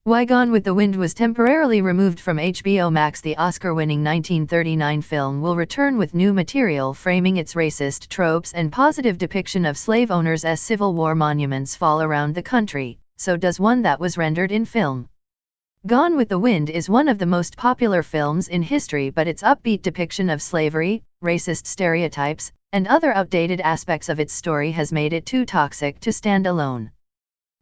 Why Gone with the Wind was temporarily removed from HBO Max. The Oscar-winning 1939 film will return with new material framing its racist tropes and positive depiction of slave owners as Civil War monuments fall around the country. So does one that was rendered in film. Gone with the Wind is one of the most popular films in history, but its upbeat depiction of slavery, racist stereotypes, and other outdated aspects of its story has made it too toxic to stand alone.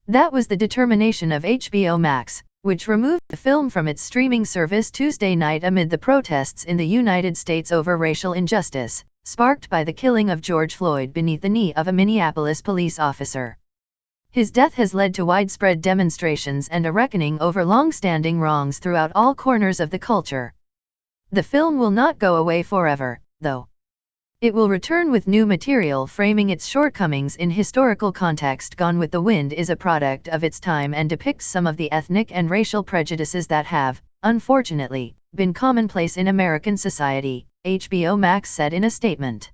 That was the determination of HBO Max, which removed the film from its streaming service Tuesday night amid the protests in the United States over racial injustice, sparked by the killing of George Floyd beneath the knee of a Minneapolis police officer. His death has led to widespread demonstrations and a reckoning over long-standing wrongs throughout all corners of the culture. The film will not go away forever, though. It will return with new material framing its shortcomings in historical context. Gone with the Wind is a product of its time and depicts some of the ethnic and racial prejudices that have, unfortunately, been commonplace in American society, HBO Max said in a statement.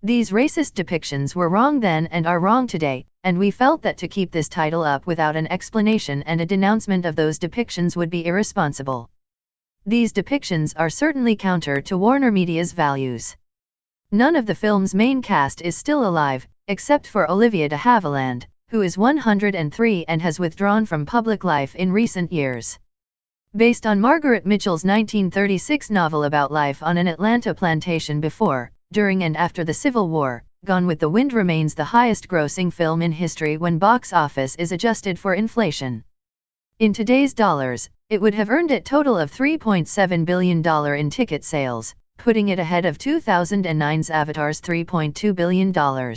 These racist depictions were wrong then and are wrong today, and we felt that to keep this title up without an explanation and a denouncement of those depictions would be irresponsible. These depictions are certainly counter to WarnerMedia's values. None of the film's main cast is still alive, except for Olivia de Havilland, who is 103 and has withdrawn from public life in recent years. Based on Margaret Mitchell's 1936 novel about life on an Atlanta plantation before, during and after the Civil War, Gone with the Wind remains the highest-grossing film in history when box office is adjusted for inflation. In today's dollars, it would have earned a total of $3.7 billion in ticket sales, putting it ahead of 2009's Avatar's $3.2 billion.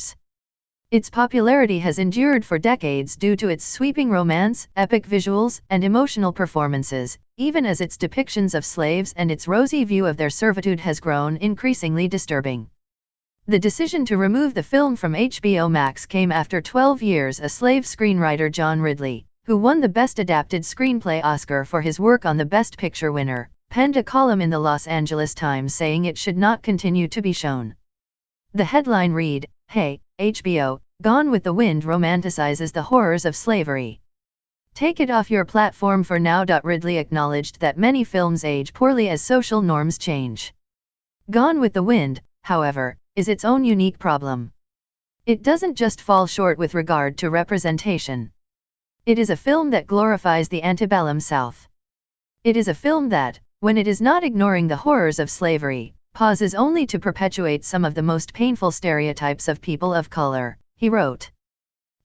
Its popularity has endured for decades due to its sweeping romance, epic visuals, and emotional performances, even as its depictions of slaves and its rosy view of their servitude has grown increasingly disturbing. The decision to remove the film from HBO Max came after 12 years. A slave screenwriter, John Ridley, who won the Best Adapted Screenplay Oscar for his work on the Best Picture winner, penned a column in the Los Angeles Times saying it should not continue to be shown. The headline read, "Hey, HBO, Gone with the Wind romanticizes the horrors of slavery. Take it off your platform for now." Ridley acknowledged that many films age poorly as social norms change. Gone with the Wind, however, is its own unique problem. It doesn't just fall short with regard to representation. It is a film that glorifies the antebellum South. It is a film that, when it is not ignoring the horrors of slavery, pauses only to perpetuate some of the most painful stereotypes of people of color, he wrote.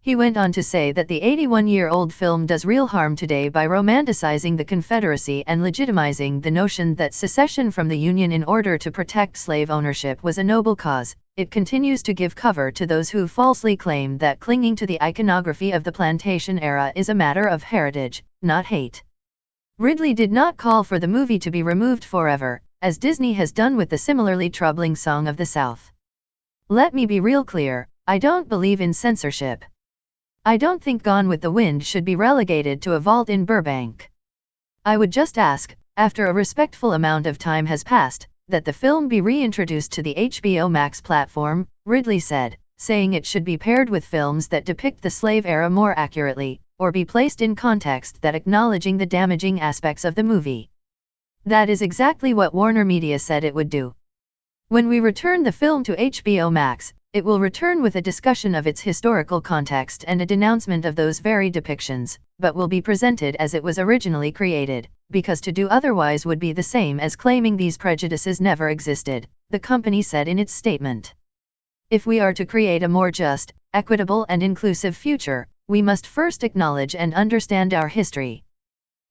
He went on to say that the 81-year-old film does real harm today by romanticizing the Confederacy and legitimizing the notion that secession from the Union in order to protect slave ownership was a noble cause. It continues to give cover to those who falsely claim that clinging to the iconography of the plantation era is a matter of heritage, not hate. Ridley did not call for the movie to be removed forever, as Disney has done with the similarly troubling Song of the South. Let me be real clear, I don't believe in censorship. I don't think Gone with the Wind should be relegated to a vault in Burbank. I would just ask, after a respectful amount of time has passed, that the film be reintroduced to the HBO Max platform, Ridley said, saying it should be paired with films that depict the slave era more accurately, or be placed in context that acknowledging the damaging aspects of the movie. That is exactly what WarnerMedia said it would do. When we return the film to HBO Max, it will return with a discussion of its historical context and a denouncement of those very depictions, but will be presented as it was originally created, because to do otherwise would be the same as claiming these prejudices never existed, the company said in its statement. If we are to create a more just, equitable and inclusive future, we must first acknowledge and understand our history.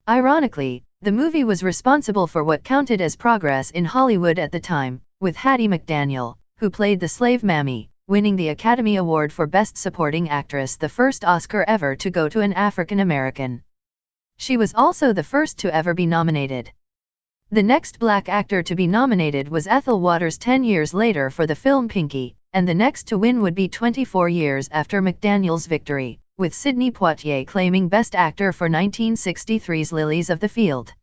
Ironically, the movie was responsible for what counted as progress in Hollywood at the time, with Hattie McDaniel, who played the slave Mammy, winning the Academy Award for Best Supporting Actress, the first Oscar ever to go to an African American. She was also the first to ever be nominated. The next black actor to be nominated was Ethel Waters 10 years later for the film Pinky, and the next to win would be 24 years after McDaniel's victory, with Sidney Poitier claiming Best Actor for 1963's Lilies of the Field.